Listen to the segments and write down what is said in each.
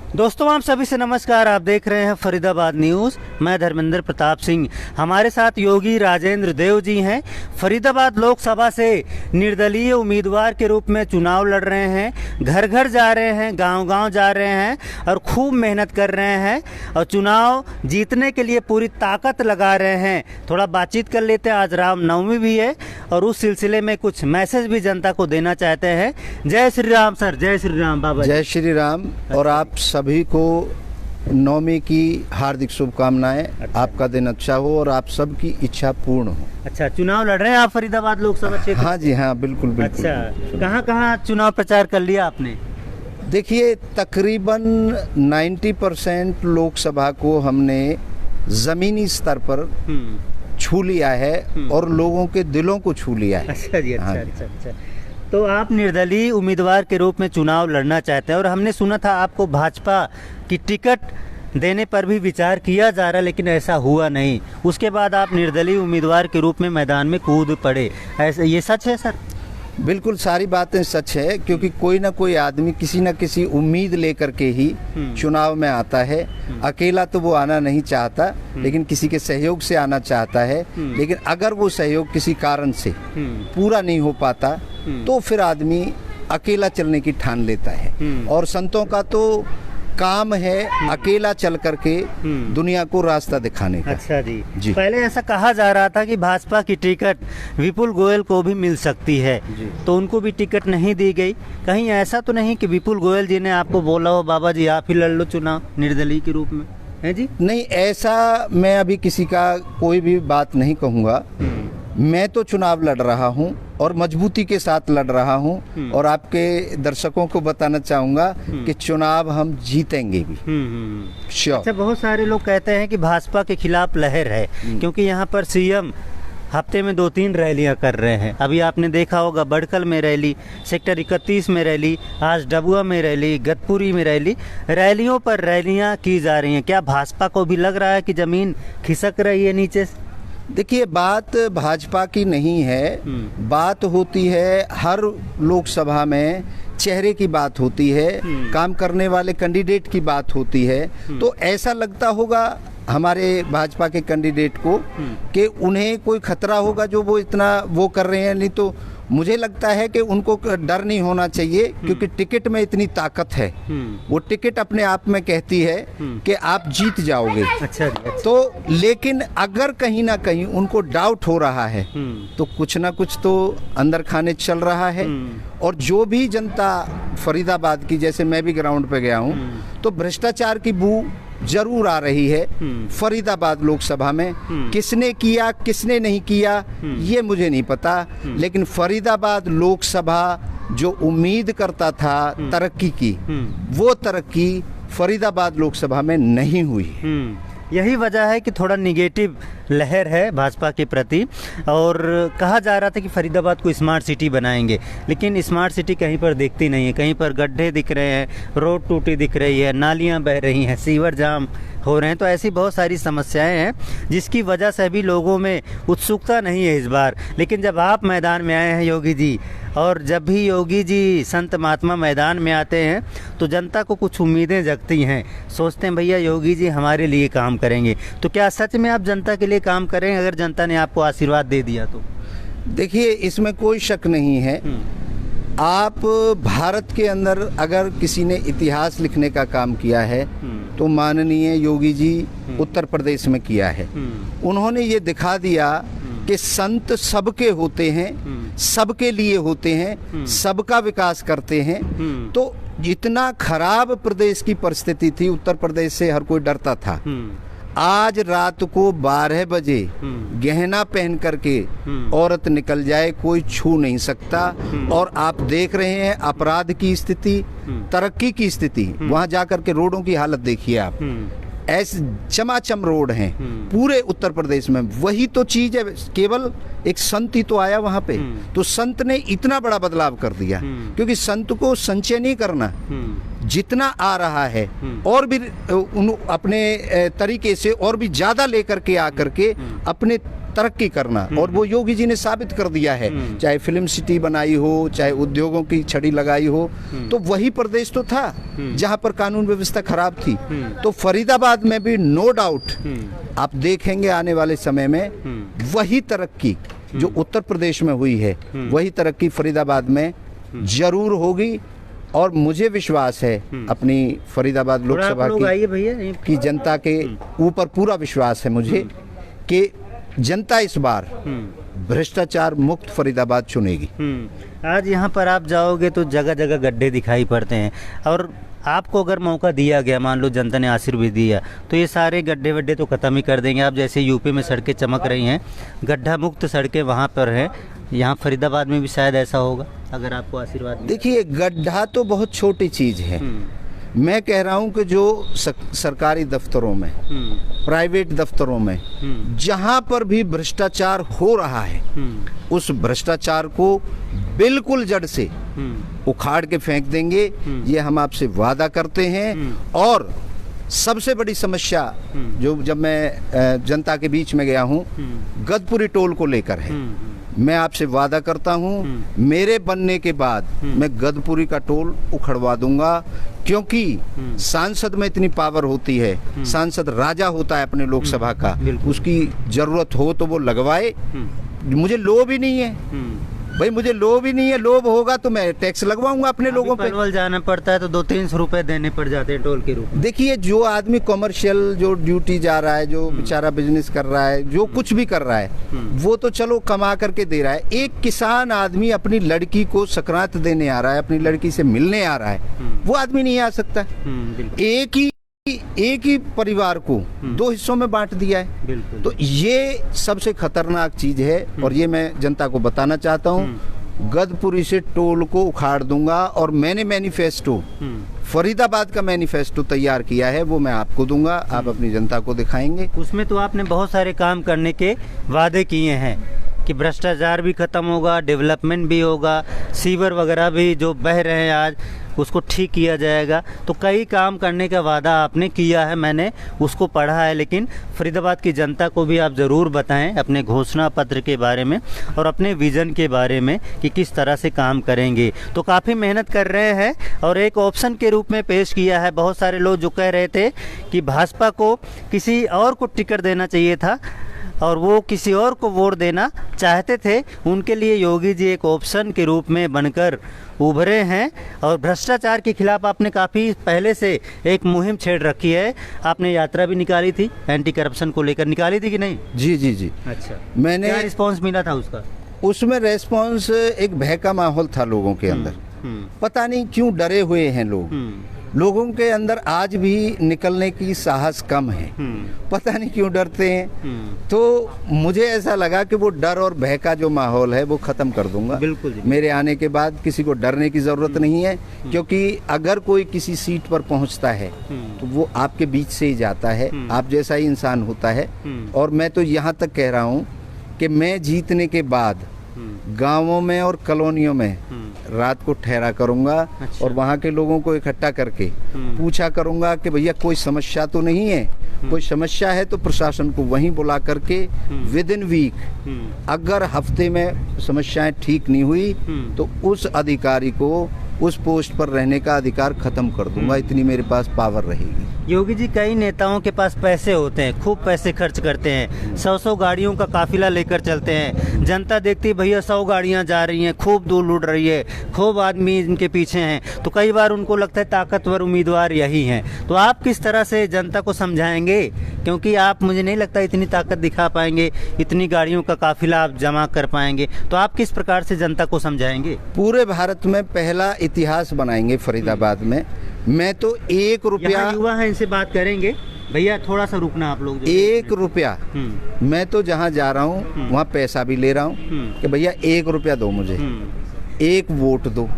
दोस्तों आप सभी से नमस्कार। आप देख रहे हैं फरीदाबाद न्यूज़। मैं धर्मेंद्र प्रताप सिंह। हमारे साथ योगी राजेंद्र देव जी हैं। फरीदाबाद लोकसभा से निर्दलीय उम्मीदवार के रूप में चुनाव लड़ रहे हैं। घर घर जा रहे हैं, गांव-गांव जा रहे हैं और खूब मेहनत कर रहे हैं और चुनाव जीतने के लिए पूरी ताकत लगा रहे हैं। थोड़ा बातचीत कर लेते हैं। आज रामनवमी भी है और उस सिलसिले में कुछ मैसेज भी जनता को देना चाहते हैं। जय श्री राम सर। जय श्री राम बाबा। जय श्री राम। और आप सभी को नवमी की हार्दिक शुभकामनाएं। अच्छा। आपका दिन अच्छा हो और आप सबकी इच्छा पूर्ण हो। अच्छा, चुनाव लड़ रहे हैं आप फरीदाबाद लोकसभा क्षेत्र? हाँ जी, हाँ, बिल्कुल बिल्कुल। अच्छा, कहाँ चुनाव प्रचार कर लिया आपने? देखिए, तकरीबन 90% लोकसभा को हमने ज़मीनी स्तर पर छू लिया है और लोगों के दिलों को छू लिया है। अच्छा जी, अच्छा हाँ। अच्छा अच्छा। तो आप निर्दलीय उम्मीदवार के रूप में चुनाव लड़ना चाहते हैं और हमने सुना था आपको भाजपा की टिकट देने पर भी विचार किया जा रहा, लेकिन ऐसा हुआ नहीं। उसके बाद आप निर्दलीय उम्मीदवार के रूप में मैदान में कूद पड़े। ऐसा ये सच है सर? बिल्कुल, सारी बातें सच है, क्योंकि कोई ना कोई आदमी किसी न किसी उम्मीद लेकर के ही चुनाव में आता है। अकेला तो वो आना नहीं चाहता, लेकिन किसी के सहयोग से आना चाहता है। लेकिन अगर वो सहयोग किसी कारण से पूरा नहीं हो पाता तो फिर आदमी अकेला चलने की ठान लेता है। और संतों का तो काम है अकेला चल करके दुनिया को रास्ता दिखाने का। अच्छा जी। जी। पहले ऐसा कहा जा रहा था कि भाजपा की टिकट विपुल गोयल को भी मिल सकती है, तो उनको भी टिकट नहीं दी गई। कहीं ऐसा तो नहीं कि विपुल गोयल जी ने आपको बोला हो बाबा जी आप ही लड़ लो चुनाव निर्दलीय के रूप में, है जी? नहीं, ऐसा मैं अभी किसी का कोई भी बात नहीं कहूँगा। मैं तो चुनाव लड़ रहा हूं और मजबूती के साथ लड़ रहा हूं और आपके दर्शकों को बताना चाहूंगा कि चुनाव हम जीतेंगे भी। श्योर। अच्छा, बहुत सारे लोग कहते हैं कि भाजपा के खिलाफ लहर है, क्योंकि यहाँ पर सीएम हफ्ते में 2-3 रैलियां कर रहे हैं। अभी आपने देखा होगा बड़कल में रैली, सेक्टर 31 में रैली, आज डबुआ में रैली, गतपुरी में रैली। रैलियों पर रैलियां की जा रही हैं। क्या भाजपा को भी लग रहा है कि जमीन खिसक रही है नीचे से? देखिए, बात भाजपा की नहीं है, बात होती है हर लोकसभा में चेहरे की बात होती है, काम करने वाले कैंडिडेट की बात होती है। तो ऐसा लगता होगा हमारे भाजपा के कैंडिडेट को कि उन्हें कोई खतरा होगा जो वो इतना वो कर रहे हैं। नहीं तो मुझे लगता है कि उनको डर नहीं होना चाहिए, क्योंकि टिकट में इतनी ताकत है। वो टिकट अपने आप में कहती है कि आप जीत जाओगे। अच्छा। तो लेकिन अगर कहीं ना कहीं उनको डाउट हो रहा है तो कुछ ना कुछ तो अंदर खाने चल रहा है। और जो भी जनता फरीदाबाद की, जैसे मैं भी ग्राउंड पे गया हूँ, तो भ्रष्टाचार की बू जरूर आ रही है फरीदाबाद लोकसभा में। किसने किया किसने नहीं किया ये मुझे नहीं पता, लेकिन फरीदाबाद लोकसभा जो उम्मीद करता था तरक्की की, वो तरक्की फरीदाबाद लोकसभा में नहीं हुई। यही वजह है कि थोड़ा निगेटिव लहर है भाजपा के प्रति। और कहा जा रहा था कि फरीदाबाद को स्मार्ट सिटी बनाएंगे, लेकिन स्मार्ट सिटी कहीं पर दिखती नहीं है। कहीं पर गड्ढे दिख रहे हैं, रोड टूटी दिख रही है, नालियां बह रही हैं, सीवर जाम हो रहे हैं। तो ऐसी बहुत सारी समस्याएं हैं जिसकी वजह से भी लोगों में उत्सुकता नहीं है इस बार। लेकिन जब आप मैदान में आए हैं योगी जी, और जब भी योगी जी संत महात्मा मैदान में आते हैं तो जनता को कुछ उम्मीदें जगती हैं। सोचते हैं भैया योगी जी हमारे लिए काम करेंगे। तो क्या सच में आप जनता के लिए काम करेंगे अगर जनता ने आपको आशीर्वाद दे दिया तो? देखिए, इसमें कोई शक नहीं है। आप भारत के अंदर अगर किसी ने इतिहास लिखने का काम किया है तो माननीय योगी जी उत्तर प्रदेश में किया है। उन्होंने ये दिखा दिया कि संत सबके होते हैं, सबके लिए होते हैं, सबका विकास करते हैं। तो जितना खराब प्रदेश की परिस्थिति थी, उत्तर प्रदेश से हर कोई डरता था। आज रात को 12 बजे गहना पहन करके औरत निकल जाए, कोई छू नहीं सकता। और आप देख रहे हैं अपराध की स्थिति, तरक्की की स्थिति, वहां जाकर के रोडों की हालत देखिए आप। ऐसे चमाचम रोड हैं पूरे उत्तर प्रदेश में। वही तो चीज है, केवल एक संत ही तो आया वहां पे, तो संत ने इतना बड़ा बदलाव कर दिया। क्योंकि संत को संचय नहीं करना, जितना आ रहा है और भी अपने तरीके से और भी ज्यादा लेकर के आकर के अपने तरक्की करना, और वो योगी जी ने साबित कर दिया है। चाहे फिल्म सिटी बनाई हो, चाहे उद्योगों की छड़ी लगाई हो, तो वही प्रदेश तो था जहां पर कानून व्यवस्था खराब थी। तो फरीदाबाद में भी नो डाउट आप देखेंगे आने वाले समय में वही तरक्की जो उत्तर प्रदेश में हुई है, वही तरक्की फरीदाबाद में जरूर होगी। और मुझे विश्वास है अपनी फरीदाबाद लोकसभा की जनता के ऊपर पूरा विश्वास है मुझे कि जनता इस बार भ्रष्टाचार मुक्त फरीदाबाद चुनेगी। आज यहाँ पर आप जाओगे तो जगह जगह गड्ढे दिखाई पड़ते हैं, और आपको अगर मौका दिया गया, मान लो जनता ने आशीर्वाद दिया, तो ये सारे गड्ढे वड्ढे तो ख़त्म ही कर देंगे आप। जैसे यूपी में सड़कें चमक रही हैं, गड्ढा मुक्त सड़कें वहाँ पर हैं, यहाँ फरीदाबाद में भी शायद ऐसा होगा अगर आपको आशीर्वाद मिले। देखिए, गड्ढा तो बहुत छोटी चीज़ है। मैं कह रहा हूँ कि जो सरकारी दफ्तरों में, प्राइवेट दफ्तरों में जहाँ पर भी भ्रष्टाचार हो रहा है, उस भ्रष्टाचार को बिल्कुल जड़ से उखाड़ के फेंक देंगे, ये हम आपसे वादा करते हैं। और सबसे बड़ी समस्या जो जब मैं जनता के बीच में गया हूँ, गदपुरी टोल को लेकर है। मैं आपसे वादा करता हूँ मेरे बनने के बाद मैं गदपुरी का टोल उखड़वा दूंगा, क्योंकि सांसद में इतनी पावर होती है, सांसद राजा होता है अपने लोकसभा का, उसकी जरूरत हो तो वो लगवाए। मुझे लोभ ही नहीं है भाई, मुझे लोभ ही नहीं है। लोभ होगा तो मैं टैक्स लगवाऊंगा अपने लोगों पे। पलवल जाना पड़ता है तो 200-300 रुपए देने पड़ जाते हैं टोल के रूप में। देखिए, जो आदमी कॉमर्शियल जो ड्यूटी जा रहा है, जो बेचारा बिजनेस कर रहा है, जो कुछ भी कर रहा है, वो तो चलो कमा करके दे रहा है। एक किसान आदमी अपनी लड़की को संक्रांत देने आ रहा है, अपनी लड़की से मिलने आ रहा है, वो आदमी नहीं आ सकता। एक ही परिवार को 2 हिस्सों में बांट दिया है। तो ये सबसे खतरनाक चीज है, और ये मैं जनता को बताना चाहता हूँ। गदपुरी से टोल को उखाड़ दूंगा, और मैंने मैनिफेस्टो, फरीदाबाद का मैनिफेस्टो तैयार किया है, वो मैं आपको दूंगा, आप अपनी जनता को दिखाएंगे। उसमें तो आपने बहुत सारे काम करने के वादे किए हैं कि भ्रष्टाचार भी खत्म होगा, डेवलपमेंट भी होगा, सीवर वगैरह भी जो बह रहे हैं आज उसको ठीक किया जाएगा। तो कई काम करने का वादा आपने किया है, मैंने उसको पढ़ा है। लेकिन फरीदाबाद की जनता को भी आप ज़रूर बताएं अपने घोषणा पत्र के बारे में और अपने विज़न के बारे में कि किस तरह से काम करेंगे। तो काफ़ी मेहनत कर रहे हैं, और एक ऑप्शन के रूप में पेश किया है। बहुत सारे लोग जो कह रहे थे कि भाजपा को किसी और को टिकट देना चाहिए था और वो किसी और को वोट देना चाहते थे, उनके लिए योगी जी एक ऑप्शन के रूप में बनकर उभरे हैं। और भ्रष्टाचार के खिलाफ आपने काफ़ी पहले से एक मुहिम छेड़ रखी है। आपने यात्रा भी निकाली थी, एंटी करप्शन को लेकर निकाली थी कि नहीं? जी जी जी। अच्छा, मैंने, क्या रिस्पॉन्स मिला था उसका? उसमें रेस्पॉन्स एक भय का माहौल था लोगों के अंदर। पता नहीं क्यों डरे हुए हैं लोग। लोगों के अंदर आज भी निकलने की साहस कम है, पता नहीं क्यों डरते हैं। तो मुझे ऐसा लगा कि वो डर और भय का जो माहौल है वो खत्म कर दूंगा। बिल्कुल जी। मेरे आने के बाद किसी को डरने की जरूरत नहीं है, क्योंकि अगर कोई किसी सीट पर पहुंचता है तो वो आपके बीच से ही जाता है, आप जैसा ही इंसान होता है। और मैं तो यहाँ तक कह रहा हूँ कि मैं जीतने के बाद गांवों में और कॉलोनियों में रात को ठहरा करूंगा। अच्छा। और वहाँ के लोगों को इकट्ठा करके पूछा करूंगा कि भैया कोई समस्या तो नहीं है, कोई समस्या है तो प्रशासन को वहीं बुला करके विद इन वीक, अगर हफ्ते में समस्याएं ठीक नहीं हुई तो उस अधिकारी को उस पोस्ट पर रहने का अधिकार खत्म कर दूंगा। इतनी मेरे पास पावर रहेगी। योगी जी, कई नेताओं के पास पैसे होते हैं, खूब पैसे खर्च करते हैं, 100 गाड़ियों का काफिला लेकर चलते हैं। जनता देखती है भैया 100 गाड़ियां जा रही हैं, खूब दूर लूट रही है, खूब आदमी इनके पीछे हैं, तो कई बार उनको लगता है ताकतवर उम्मीदवार यही हैं। तो आप किस तरह से जनता को समझाएंगे? क्योंकि आप, मुझे नहीं लगता इतनी ताकत दिखा पाएंगे, इतनी गाड़ियों का काफिला आप जमा कर पाएंगे। तो आप किस प्रकार से जनता को समझाएंगे? पूरे भारत में पहला इतिहास बनाएंगे फरीदाबाद में। मैं तो 1 रुपया, युवा है, इनसे बात करेंगे। भैया थोड़ा सा रुकना आप लोग। 1 रुपया मैं तो जहाँ जा रहा हूँ वहाँ पैसा भी ले रहा हूँ कि भैया 1 रुपया दो मुझे, 1 वोट दो।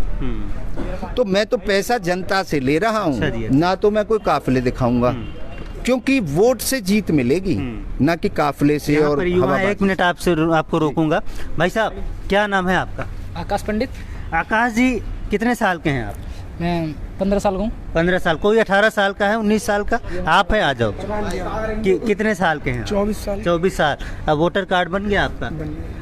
तो मैं तो पैसा जनता से ले रहा हूँ, ना तो मैं कोई काफिले दिखाऊंगा, क्योंकि वोट से जीत मिलेगी, ना कि काफिले से। और 1 मिनट आपको रोकूंगा। भाई साहब, क्या नाम है आपका? आकाश पंडित। आकाश जी, कितने साल के हैं आप? मैं 15 साल का हूँ। 15 साल, कोई 18 साल का है, 19 साल का आप है, आ जाओ। कितने साल के हैं? 24 साल। 24 साल। अब वोटर कार्ड बन गया आपका?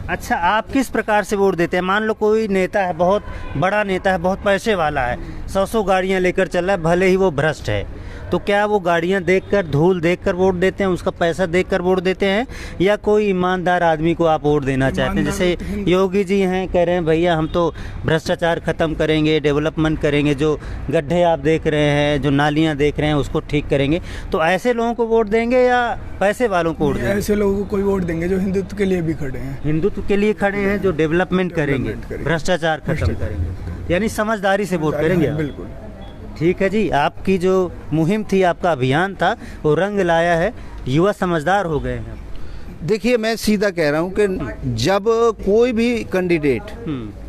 अच्छा, आप किस प्रकार से वोट देते हैं? मान लो कोई नेता है, बहुत बड़ा नेता है, बहुत पैसे वाला है, 100 गाड़ियां लेकर चल रहा है, भले ही वो भ्रष्ट है, तो क्या वो गाड़ियां देखकर, धूल देखकर वोट देते हैं, उसका पैसा देखकर वोट देते हैं, या कोई ईमानदार आदमी को आप वोट देना चाहते हैं? जैसे योगी जी हैं, कह रहे हैं भैया हम तो भ्रष्टाचार खत्म करेंगे, डेवलपमेंट करेंगे, जो गड्ढे आप देख रहे हैं, जो नालियां देख रहे हैं, उसको ठीक करेंगे, तो ऐसे लोगों को वोट देंगे या पैसे वालों को वोट देंगे? ऐसे लोगों को कोई वोट देंगे जो हिंदुत्व के लिए भी खड़े हैं। हिंदुत्व के लिए खड़े हैं, जो डेवलपमेंट करेंगे, भ्रष्टाचार खत्म करेंगे, यानी समझदारी से वोट करेंगे आप। बिल्कुल। ठीक है जी, आपकी जो मुहिम थी, आपका अभियान था, वो रंग लाया है, युवा समझदार हो गए हैं। देखिए, मैं सीधा कह रहा हूँ कि जब कोई भी कैंडिडेट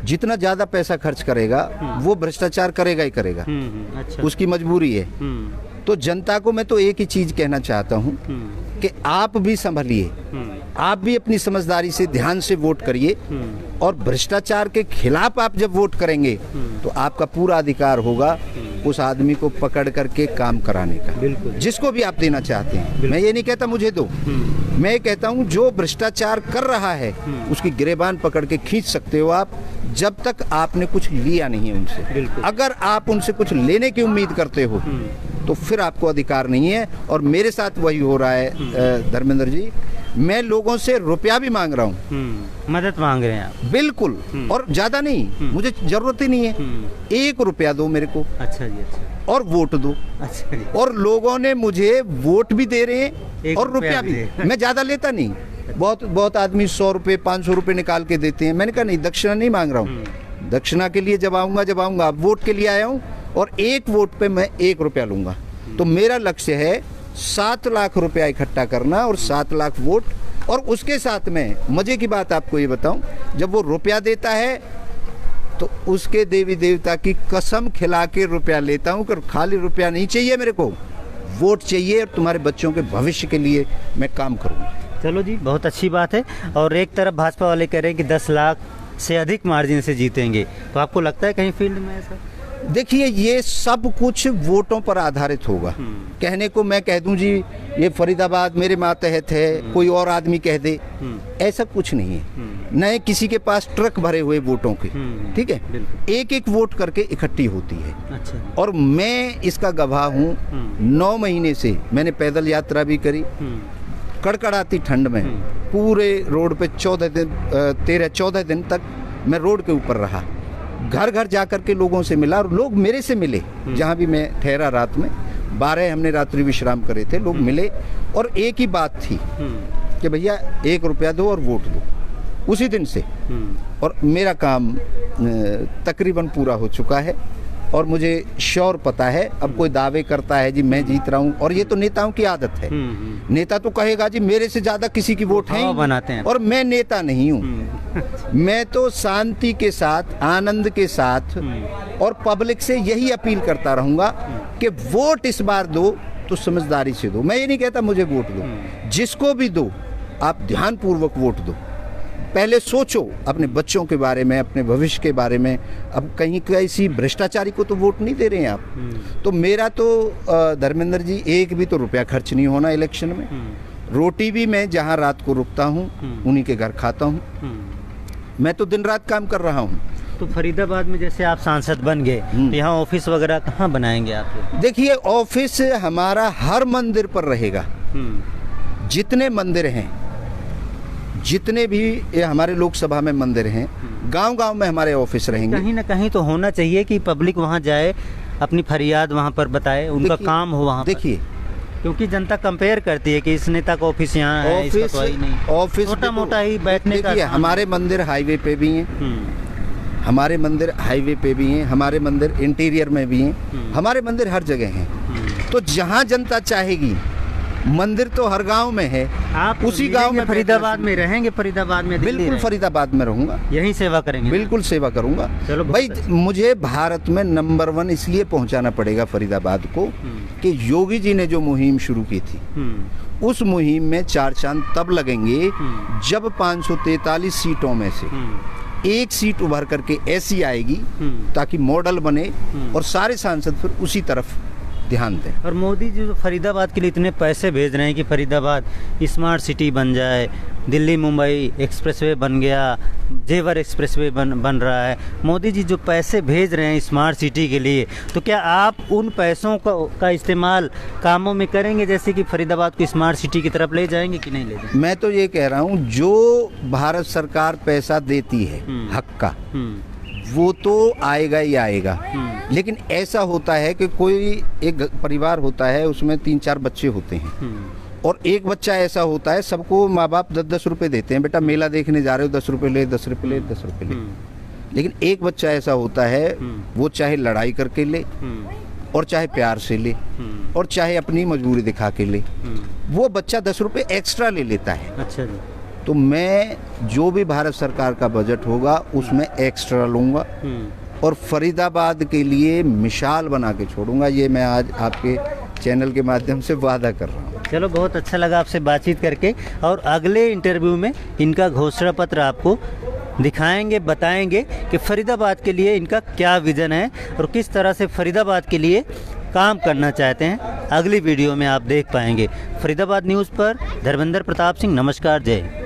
जितना ज़्यादा पैसा खर्च करेगा वो भ्रष्टाचार करेगा ही करेगा। अच्छा। उसकी मजबूरी है। तो जनता को मैं तो एक ही चीज़ कहना चाहता हूँ कि आप भी संभलिए, आप भी अपनी समझदारी से ध्यान से वोट करिए, और भ्रष्टाचार के खिलाफ आप जब वोट करेंगे तो आपका पूरा अधिकार होगा उस आदमी को पकड़ करके काम कराने का, बिल्कुल, जिसको भी आप देना चाहते हैं। मैं ये नहीं कहता मुझे दो, मैं कहता हूँ जो भ्रष्टाचार कर रहा है उसकी गिरेबान पकड़ के खींच सकते हो आप, जब तक आपने कुछ लिया नहीं है उनसे। अगर आप उनसे कुछ लेने की उम्मीद करते हो तो फिर आपको अधिकार नहीं है। और मेरे साथ वही हो रहा है धर्मेंद्र जी, मैं लोगों से रुपया भी मांग रहा हूँ, मदद मांग रहे हैं आप? बिल्कुल, और ज्यादा नहीं, मुझे जरूरत ही नहीं है, 1 रुपया दो मेरे को। अच्छा जी, अच्छा। और वोट दो। अच्छा जी। और लोगों ने मुझे वोट भी दे रहे हैं और रुपया भी। मैं ज्यादा लेता नहीं, बहुत आदमी 100 रुपये 500 रुपये निकाल के देते हैं। मैंने कहा नहीं, दक्षिणा नहीं मांग रहा हूँ, दक्षिणा के लिए जब आऊंगा, अब वोट के लिए आया हूँ, और 1 वोट पे मैं 1 रुपया लूंगा। तो मेरा लक्ष्य है 7 लाख रुपया इकट्ठा करना और 7 लाख वोट। और उसके साथ में मजे की बात आपको ये बताऊं, जब वो रुपया देता है तो उसके देवी देवता की कसम खिला के रुपया लेता हूं कि खाली रुपया नहीं चाहिए मेरे को, वोट चाहिए, और तुम्हारे बच्चों के भविष्य के लिए मैं काम करूंगा। चलो जी, बहुत अच्छी बात है। और एक तरफ भाजपा वाले कह रहे हैं कि 10 लाख से अधिक मार्जिन से जीतेंगे, तो आपको लगता है कहीं फील्ड में ऐसा? देखिए, ये सब कुछ वोटों पर आधारित होगा। कहने को मैं कह दूं जी ये फरीदाबाद मेरे मातहत है, कोई और आदमी कह दे, ऐसा कुछ नहीं है। नए किसी के पास ट्रक भरे हुए वोटों के, ठीक है, एक एक वोट करके इकट्ठी होती है। अच्छा। और मैं इसका गवाह हूँ, 9 महीने से मैंने पैदल यात्रा भी करी, कड़कड़ाती ठंड में पूरे रोड पे 13-14 दिन तक मैं रोड के ऊपर रहा, घर घर जाकर के लोगों से मिला, और लोग मेरे से मिले। जहाँ भी मैं ठहरा रात में 12 हमने रात्रि विश्राम करे थे, लोग मिले, और एक ही बात थी कि भैया 1 रुपया दो और वोट दो। उसी दिन से और मेरा काम तकरीबन पूरा हो चुका है, और मुझे श्योर पता है। अब कोई दावे करता है जी मैं जीत रहा हूँ, और ये तो नेताओं की आदत है। नेता तो कहेगा जी मेरे से ज्यादा किसी की वोट है बनाते हैं, और मैं नेता नहीं हूँ। मैं तो शांति के साथ, आनंद के साथ, और पब्लिक से यही अपील करता रहूंगा कि वोट इस बार दो तो समझदारी से दो। मैं ये नहीं कहता मुझे वोट दो, जिसको भी दो आप ध्यान पूर्वक वोट दो। पहले सोचो अपने बच्चों के बारे में, अपने भविष्य के बारे में। अब कहीं किसी भ्रष्टाचारी को तो वोट नहीं दे रहे हैं आप। तो मेरा तो धर्मेंद्र जी 1 भी तो रुपया खर्च नहीं होना इलेक्शन में। रोटी भी मैं जहाँ रात को रुकता हूँ उन्हीं के घर खाता हूँ। मैं तो दिन रात काम कर रहा हूँ। तो फरीदाबाद में जैसे आप सांसद बन गए, तो यहाँ ऑफिस वगैरह कहाँ बनाएंगे आप? देखिए, ऑफिस हमारा हर मंदिर पर रहेगा। जितने मंदिर हैं, जितने भी ये हमारे लोकसभा में मंदिर हैं, गांव-गांव में हमारे ऑफिस रहेंगे। कहीं ना कहीं तो होना चाहिए कि पब्लिक वहां जाए, अपनी फरियाद वहां पर बताए, उनका काम हो वहां। देखिए, क्योंकि जनता कंपेयर करती है कि इस नेता का ऑफिस यहाँ है, इसका तो ही नहीं। ऑफिस छोटा मोटा ही बैठने का। हमारे मंदिर हाईवे पे भी हैं, हमारे मंदिर हाईवे पे भी हैं, हमारे मंदिर इंटीरियर में भी हैं, हमारे मंदिर हर जगह हैं। तो जहाँ जनता चाहेगी, मंदिर तो हर गांव में है, आप उसी गांव में फरीदाबाद में रहेंगे? फरीदाबाद में? बिल्कुल फरीदाबाद में रहूंगा, यही सेवा करेंगे। बिल्कुल सेवा करूंगा। चलो भाई, मुझे भारत में नंबर 1 इसलिए पहुंचाना पड़ेगा फरीदाबाद को कि योगी जी ने जो मुहिम शुरू की थी, उस मुहिम में 4 चांद तब लगेंगे जब 543 सीटों में से एक सीट उभर करके ऐसी आएगी ताकि मॉडल बने और सारे सांसद फिर उसी तरफ ध्यान दें। और मोदी जी जो फरीदाबाद के लिए इतने पैसे भेज रहे हैं कि फरीदाबाद स्मार्ट सिटी बन जाए, दिल्ली मुंबई एक्सप्रेसवे बन गया, जेवर एक्सप्रेसवे बन रहा है, मोदी जी जो पैसे भेज रहे हैं स्मार्ट सिटी के लिए, तो क्या आप उन पैसों का इस्तेमाल कामों में करेंगे, जैसे कि फरीदाबाद को स्मार्ट सिटी की तरफ ले जाएंगे कि नहीं ले जाएंगे? मैं तो ये कह रहा हूँ, जो भारत सरकार पैसा देती है हक का, वो तो आएगा ही आएगा। लेकिन ऐसा होता है कि कोई एक परिवार होता है, उसमें 3-4 बच्चे होते हैं और एक बच्चा ऐसा होता है, सबको माँ बाप 10-10 रुपए देते हैं, बेटा मेला देखने जा रहे हो 10 रुपए ले, 10 रुपए ले, 10 रुपए ले। लेकिन एक बच्चा ऐसा होता है, वो चाहे लड़ाई करके ले और चाहे प्यार से ले और चाहे अपनी मजबूरी दिखा के ले, वो बच्चा 10 रुपए एक्स्ट्रा ले लेता है। अच्छा जी। तो मैं जो भी भारत सरकार का बजट होगा उसमें एक्स्ट्रा लूँगा और फरीदाबाद के लिए मिसाल बना के छोड़ूंगा। ये मैं आज आपके चैनल के माध्यम से वादा कर रहा हूँ। चलो, बहुत अच्छा लगा आपसे बातचीत करके, और अगले इंटरव्यू में इनका घोषणा पत्र आपको दिखाएंगे, बताएंगे कि फरीदाबाद के लिए इनका क्या विज़न है और किस तरह से फरीदाबाद के लिए काम करना चाहते हैं। अगली वीडियो में आप देख पाएंगे। फरीदाबाद न्यूज़ पर धर्मेंद्र प्रताप सिंह, नमस्कार, जय हिंद।